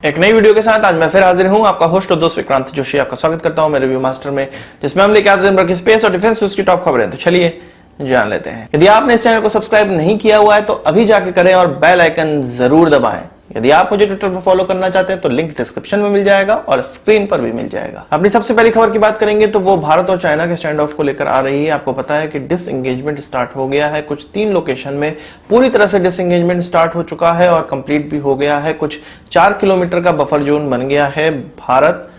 एक नई वीडियो के साथ आज मैं फिर हाजिर हूं, आपका होस्ट और दोस्त विक्रांत जोशी। आपका स्वागत करता हूं मेरे रिव्यू मास्टर में, जिसमें हम लेके आते हैं दिन भर की स्पेस और डिफेंस न्यूज की टॉप खबरें। तो चलिए जान लेते हैं। यदि आपने इस चैनल को सब्सक्राइब नहीं किया हुआ है तो अभी जाके करें और बेल आइकन जरूर दबाएं। यदि आप मुझे ट्विटर पर फॉलो करना चाहते हैं तो लिंक डिस्क्रिप्शन में मिल जाएगा और स्क्रीन पर भी मिल जाएगा। अपनी सबसे पहली खबर की बात करेंगे तो वो भारत और चाइना के स्टैंड ऑफ को लेकर आ रही है। आपको पता है कि डिसएंगेजमेंट स्टार्ट हो गया है। कुछ 3 लोकेशन में पूरी तरह से डिसएंगेजमेंट स्टार्ट हो चुका है और कंप्लीट भी हो गया है। कुछ 4 किलोमीटर का बफर जोन बन गया है। भारत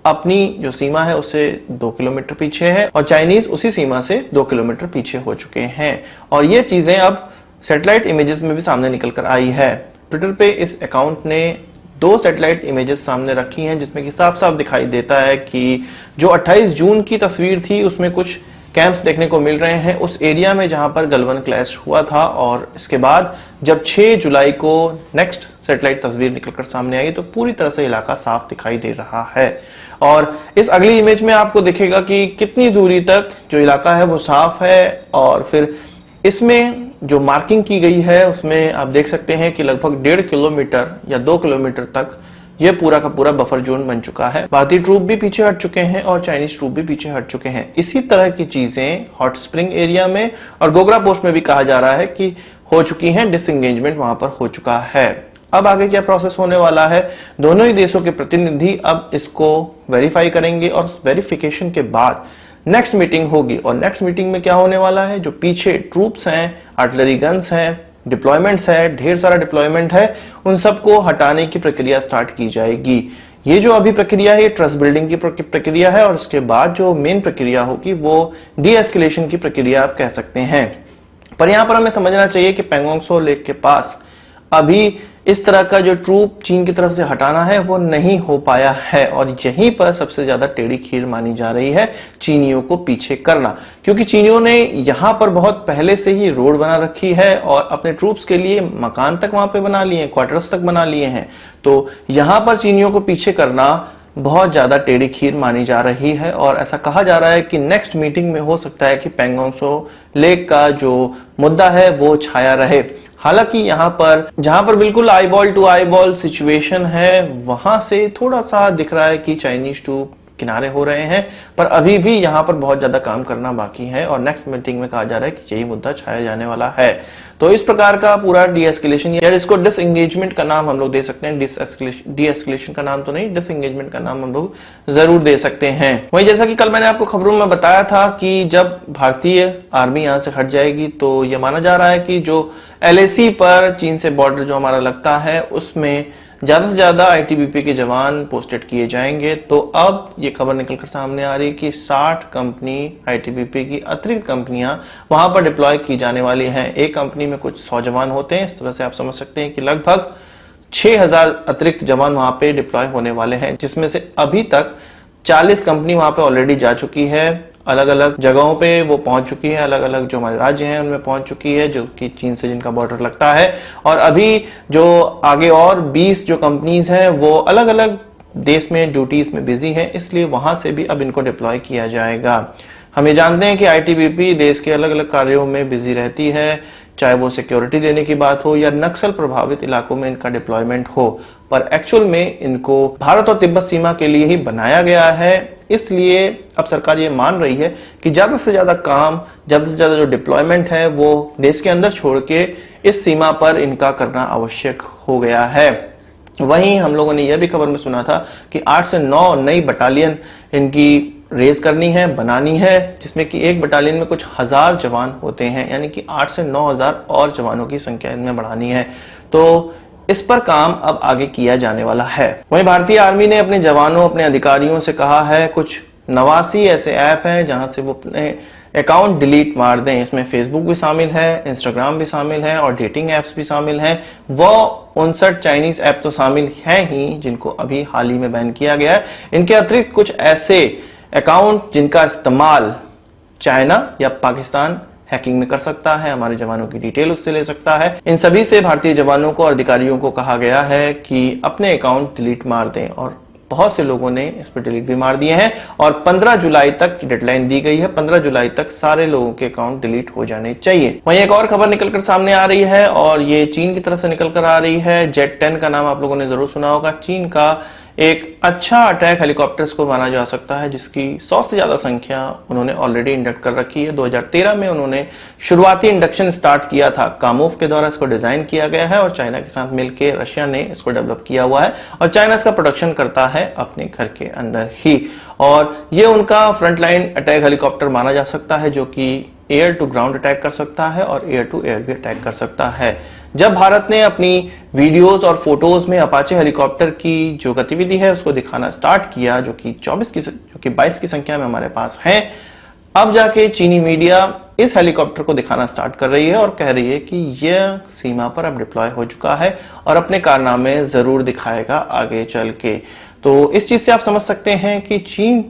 अपनी जो सीमा है उससे 2 किलोमीटर पीछे है और चाइनीज उसी सीमा से 2 किलोमीटर पीछे हो चुके हैं। और ये चीजें अब सैटेलाइट इमेजेस में भी सामने निकल कर आई है। ट्विटर पे इस अकाउंट ने 2 सैटेलाइट इमेजेस सामने रखी हैं, जिसमें कि साफ साफ दिखाई देता है कि जो 28 जून की तस्वीर थी उसमें कुछ कैंप्स देखने को मिल रहे हैं उस एरिया में जहां पर गलवान क्लैश हुआ था। और इसके बाद जब 6 जुलाई को नेक्स्ट सैटेलाइट तस्वीर निकलकर सामने आई तो पूरी तरह से इलाका साफ दिखाई दे रहा है। और इस अगली इमेज में आपको दिखेगा कि कितनी दूरी तक जो इलाका है वो साफ है। और फिर इसमें जो मार्किंग की गई है उसमें आप देख सकते हैं कि लगभग 1.5 किलोमीटर या 2 किलोमीटर तक यह पूरा का पूरा बफर जोन बन चुका है। भारतीय ट्रूप भी पीछे हट चुके हैं और चाइनीज ट्रूप भी पीछे हट चुके हैं। इसी तरह की चीजें हॉट स्प्रिंग एरिया में और गोगरा पोस्ट में भी कहा जा रहा है कि हो चुकी हैं, डिसएंगेजमेंट वहां पर हो चुका है। अब आगे क्या प्रोसेस होने वाला है, दोनों ही देशों के प्रतिनिधि अब इसको वेरीफाई करेंगे और वेरिफिकेशन के बाद नेक्स्ट मीटिंग होगी। और नेक्स्ट मीटिंग में क्या होने वाला है, जो पीछे ट्रूप्स हैं, आर्टिलरी गन्स हैं, डिप्लॉयमेंट्स है, ढेर सारा डिप्लॉयमेंट है, उन सबको हटाने की प्रक्रिया स्टार्ट की जाएगी। ये जो अभी प्रक्रिया है ये ट्रस्ट बिल्डिंग की प्रक्रिया है और उसके बाद जो मेन प्रक्रिया होगी वो डी एस्केलेशन की प्रक्रिया आप कह सकते हैं। पर यहां पर हमें समझना चाहिए कि पैंगोंग त्सो लेक के पास अभी इस तरह का जो ट्रूप चीन की तरफ से हटाना है वो नहीं हो पाया है और यहीं पर सबसे ज्यादा टेढ़ी खीर मानी जा रही है चीनियों को पीछे करना, क्योंकि चीनियों ने यहां पर बहुत पहले से ही रोड बना रखी है और अपने ट्रूप्स के लिए मकान तक वहां पे बना लिए हैं, क्वार्टर्स तक बना लिए हैं। तो यहां पर चीनियों को पीछे करना बहुत ज्यादा टेढ़ी खीर मानी जा रही है और ऐसा कहा जा रहा है कि नेक्स्ट मीटिंग में हो सकता है कि पैंगोंग त्सो लेक का जो मुद्दा है वो छाया रहे। हालांकि यहाँ पर जहां पर बिल्कुल eyeball to eyeball situation है वहां से थोड़ा सा दिख रहा है कि चाइनीज ट्रूप किनारे हो रहे हैं, पर अभी भी यहाँ पर बहुत ज्यादा काम करना बाकी है और नेक्स्ट मीटिंग में कहा जा रहा है कि यही मुद्दा छाया जाने वाला है। तो इस प्रकार का पूरा डी एस्केलेशन या इसको डिसएंगेजमेंट का नाम हम लोग दे सकते हैं। डी एस्केलेशन का नाम तो नहीं, डिसएंगेजमेंट का नाम हम लोग जरूर दे सकते हैं। वही जैसा कि कल मैंने आपको खबरों में बताया था कि जब भारतीय आर्मी यहाँ से हट जाएगी तो यह माना जा रहा है कि जो LAC पर चीन से बॉर्डर जो हमारा लगता है उसमें ज्यादा से ज्यादा ITBP के जवान पोस्टेड किए जाएंगे। तो अब ये खबर निकलकर सामने आ रही है कि 60 कंपनी ITBP की अतिरिक्त कंपनियां वहां पर डिप्लॉय की जाने वाली हैं। एक कंपनी में कुछ 100 जवान होते हैं। इस तरह से आप समझ सकते हैं कि लगभग 6000 अतिरिक्त जवान वहां पे डिप्लॉय होने वाले हैं, जिसमें से अभी तक 40 कंपनी वहां पे ऑलरेडी जा चुकी है। अलग अलग जगहों पे वो पहुंच चुकी है, अलग अलग जो हमारे राज्य हैं उनमें पहुंच चुकी है जो कि चीन से जिनका बॉर्डर लगता है। और अभी जो आगे और 20 जो कंपनीज हैं वो अलग अलग देश में ड्यूटीज में बिजी हैं, इसलिए वहां से भी अब इनको डिप्लॉय किया जाएगा। हम ये जानते हैं कि ITBP देश के अलग अलग कार्यों में बिजी रहती है, चाहे वो सिक्योरिटी देने की बात हो या नक्सल प्रभावित इलाकों में इनका डिप्लॉयमेंट हो, पर एक्चुअल में इनको भारत और तिब्बत सीमा के लिए ही बनाया गया है। इसलिए अब सरकार ये मान रही है कि ज्यादा से ज्यादा काम, ज्यादा से ज्यादा जो डिप्लॉयमेंट है वो देश के अंदर छोड़ के इस सीमा पर इनका करना आवश्यक हो गया है। वहीं हम लोगों ने यह भी खबर में सुना था कि 8 से 9 नई बटालियन इनकी रेज करनी है, बनानी है, जिसमें कि एक बटालियन में कुछ 1000 जवान होते हैं, यानी कि 8 से 9000 और जवानों की संख्या इनमें बढ़ानी है। तो इस पर काम अब आगे किया जाने वाला है। वहीं भारतीय आर्मी ने अपने जवानों, अपने अधिकारियों से कहा है कुछ 89 ऐसे ऐप हैं जहां से वो अपने अकाउंट डिलीट मार दें। इसमें फेसबुक भी शामिल है, इंस्टाग्राम भी शामिल है और डेटिंग एप्स भी शामिल हैं। वो 59 चाइनीज ऐप तो शामिल हैं ही जिनको अभी हाल ही में बैन किया गया है। इनके अतिरिक्त कुछ ऐसे अकाउंट जिनका इस्तेमाल चाइना या पाकिस्तान हैकिंग में कर सकता है, हमारे जवानों की डिटेल उससे ले सकता है। इन सभी से भारतीय जवानों को और अधिकारियों को कहा गया है कि अपने अकाउंट डिलीट मार दें और बहुत से लोगों ने इस पर डिलीट भी मार दिए हैं और 15 जुलाई तक डेडलाइन दी गई है। 15 जुलाई तक सारे लोगों के अकाउंट डिलीट हो जाने चाहिए। वहीं एक और खबर निकलकर सामने आ रही है और ये चीन की तरफ से निकलकर आ रही है। जेट 10 का नाम आप लोगों ने जरूर सुना होगा। चीन का एक अच्छा अटैक हेलीकॉप्टर्स को माना जा सकता है जिसकी 100 से ज्यादा संख्या उन्होंने ऑलरेडी इंडक्ट कर रखी है। 2013 में उन्होंने शुरुआती इंडक्शन स्टार्ट किया था। कामोव के द्वारा इसको डिजाइन किया गया है और चाइना के साथ मिलकर रशिया ने इसको डेवलप किया हुआ है और चाइना इसका प्रोडक्शन करता है अपने घर के अंदर ही। और ये उनका फ्रंटलाइन अटैक हेलीकॉप्टर माना जा सकता है जो कि एयर टू ग्राउंड अटैक कर सकता है और एयर टू एयर भी अटैक कर सकता है। जब भारत ने अपनी वीडियोस और फोटोज में अपाचे हेलीकॉप्टर की जो गतिविधि है उसको दिखाना स्टार्ट किया जो कि 22 की संख्या में हमारे पास है, अब जाके चीनी मीडिया इस हेलीकॉप्टर को दिखाना स्टार्ट कर रही है और कह रही है कि यह सीमा पर अब डिप्लॉय हो चुका है और अपने कारनामे जरूर दिखाएगा आगे चल के। तो इस चीज से आप समझ सकते हैं कि चीन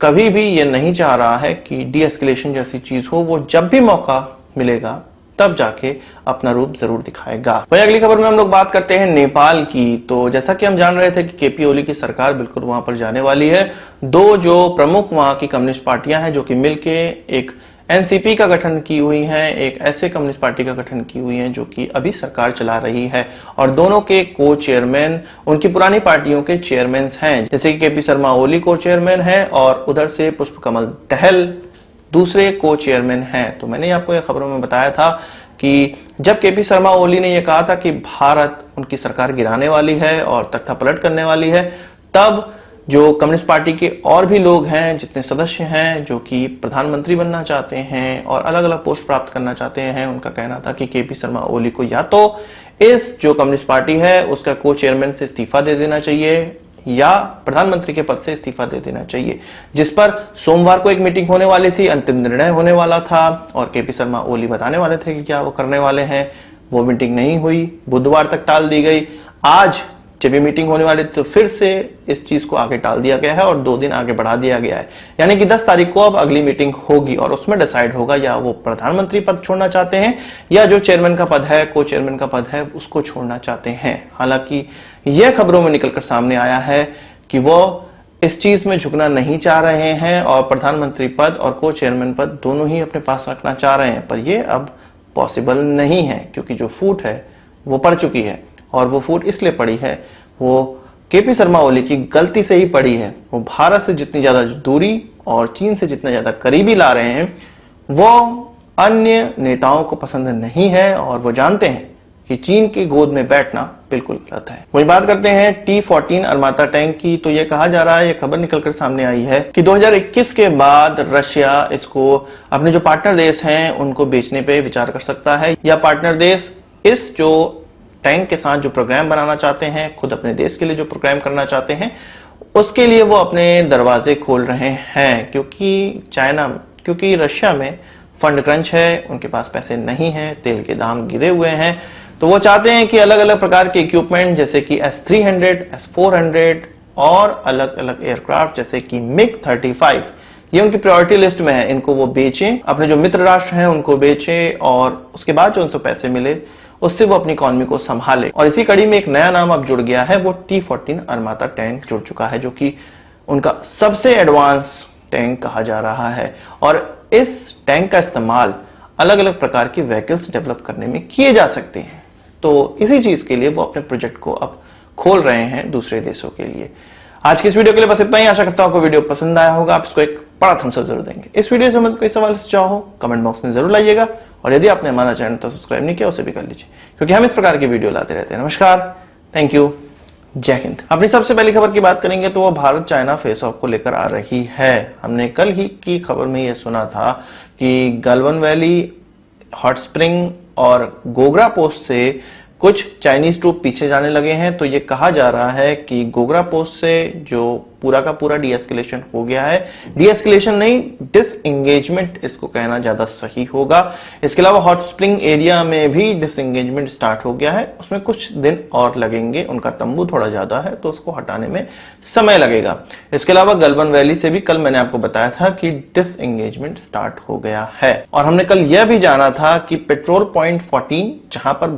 कभी भी यह नहीं चाह रहा है कि डी एस्केलेशन जैसी चीज हो। वो जब भी मौका मिलेगा तब जाके अपना रूप जरूर दिखाएगा। वहीं अगली खबर में हम लोग बात करते हैं नेपाल की। तो जैसा कि हम जान रहे थे कि केपी ओली की सरकार बिल्कुल वहां पर जाने वाली है। दो जो प्रमुख वहां की कम्युनिस्ट पार्टियां हैं जो कि मिलके एक एनसीपी का गठन की हुई हैं, एक ऐसे कम्युनिस्ट पार्टी का गठन की हुई हैं जो कि अभी सरकार चला रही है और दोनों के को चेयरमैन उनकी पुरानी पार्टियों के चेयरमैन हैं। जैसे कि केपी शर्मा ओली को चेयरमैन है और उधर से पुष्प कमल दहल दूसरे को चेयरमैन हैं। तो मैंने आपको यह खबरों में बताया था कि जब केपी शर्मा ओली ने यह कहा था कि भारत उनकी सरकार गिराने वाली है और तख्ता पलट करने वाली है, तब जो कम्युनिस्ट पार्टी के और भी लोग हैं, जितने सदस्य हैं जो कि प्रधानमंत्री बनना चाहते हैं और अलग अलग पोस्ट प्राप्त करना चाहते हैं, उनका कहना था कि केपी शर्मा ओली को या तो इस जो कम्युनिस्ट पार्टी है उसका को चेयरमैन से इस्तीफा दे देना चाहिए या प्रधानमंत्री के पद से इस्तीफा दे देना चाहिए। जिस पर सोमवार को एक मीटिंग होने वाली थी, अंतिम निर्णय होने वाला था और केपी शर्मा ओली बताने वाले थे कि क्या वो करने वाले हैं। वो मीटिंग नहीं हुई, बुधवार तक टाल दी गई। आज जब ये मीटिंग होने वाली थी तो फिर से इस चीज को आगे टाल दिया गया है और 2 दिन आगे बढ़ा दिया गया है। यानी कि 10 तारीख को अब अगली मीटिंग होगी और उसमें डिसाइड होगा या वो प्रधानमंत्री पद छोड़ना चाहते हैं या जो चेयरमैन का पद है, को चेयरमैन का पद है, उसको छोड़ना चाहते हैं। हालांकि यह खबरों में निकलकर सामने आया है कि वो इस चीज में झुकना नहीं चाह रहे हैं और प्रधानमंत्री पद और को चेयरमैन पद दोनों ही अपने पास रखना चाह रहे हैं। पर यह अब पॉसिबल नहीं है क्योंकि जो फूट है वो पड़ चुकी है और वो फूट इसलिए पड़ी है, वो केपी शर्मा ओली की गलती से ही पड़ी है। वो भारत से जितनी ज्यादा दूरी और चीन से जितना ज्यादा करीबी ला रहे हैं वो अन्य नेताओं को पसंद नहीं है और वो जानते हैं कि चीन की गोद में बैठना बिल्कुल गलत है। वही बात करते हैं T-14 अरमाता टैंक की। तो ये कहा जा रहा है, ये खबर निकलकर सामने आई है कि 2021 के बाद रशिया इसको अपने जो पार्टनर देश हैं उनको बेचने पे विचार कर सकता है या पार्टनर देश इस जो टैंक के साथ जो प्रोग्राम बनाना चाहते हैं, खुद अपने देश के लिए जो प्रोग्राम करना चाहते हैं, उसके लिए वो अपने दरवाजे खोल रहे हैं। क्योंकि रशिया में फंड क्रंच है, उनके पास पैसे नहीं है, तेल के दाम गिरे हुए हैं, तो वो चाहते हैं कि अलग अलग प्रकार के इक्विपमेंट जैसे कि S-300, S-400 और अलग अलग एयरक्राफ्ट जैसे कि MiG-35 ये उनकी प्रायोरिटी लिस्ट में है। इनको वो बेचें, अपने जो मित्र राष्ट्र हैं उनको बेचें और उसके बाद जो उनसे पैसे मिले उससे वो अपनी इकोनॉमी को संभाले। और इसी कड़ी में एक नया नाम अब जुड़ गया है, वो T-14 अरमाता टैंक जुड़ चुका है जो कि उनका सबसे एडवांस टैंक कहा जा रहा है। और इस टैंक का इस्तेमाल अलग अलग प्रकार की व्हीकल्स डेवलप करने में किए जा सकते हैं। तो इसी चीज के लिए वो अपने प्रोजेक्ट को अब खोल रहे हैं दूसरे देशों के लिए। आज की इस वीडियो के लिए बस इतना ही। आशा करता हूं आपको वीडियो पसंद आया होगा। आप इसको एक बड़ा थम्स अप जरूर देंगे। इस वीडियो से संबंधित कोई सवाल सुझाव हो कमेंट बॉक्स में जरूर लाइएगा और यदि आपने हमारा चैनल तो सब्सक्राइब नहीं किया उसे भी कर लीजिए क्योंकि हम इस प्रकार की वीडियो लाते रहते हैं। नमस्कार, थैंक यू, जय हिंद। अपनी सबसे पहली खबर की बात करेंगे तो वो भारत चाइना फेस ऑफ को लेकर आ रही है। हमने कल ही की खबर में यह सुना था कि गलवान वैली, हॉट स्प्रिंग और गोगरा पोस्ट से कुछ चाइनीज ट्रूप पीछे जाने लगे हैं। तो ये कहा जा रहा है कि गोगरा पोस्ट से जो पूरा का पूरा डीएस्केलेशन हो गया है, डीएस्केलेशन नहीं डिसएंगेजमेंट इसको कहना ज्यादा सही होगा। इसके अलावा हॉट स्प्रिंग एरिया में भी डिसएंगेजमेंट स्टार्ट हो गया है, उसमें कुछ दिन और लगेंगे, उनका तंबू थोड़ा ज्यादा है तो उसको हटाने में समय लगेगा। इसके अलावा गलवान वैली से भी कल मैंने आपको बताया था कि डिसएंगेजमेंट स्टार्ट हो गया है। और हमने कल यह भी जाना था कि पेट्रोल पॉइंट 14 जहां पर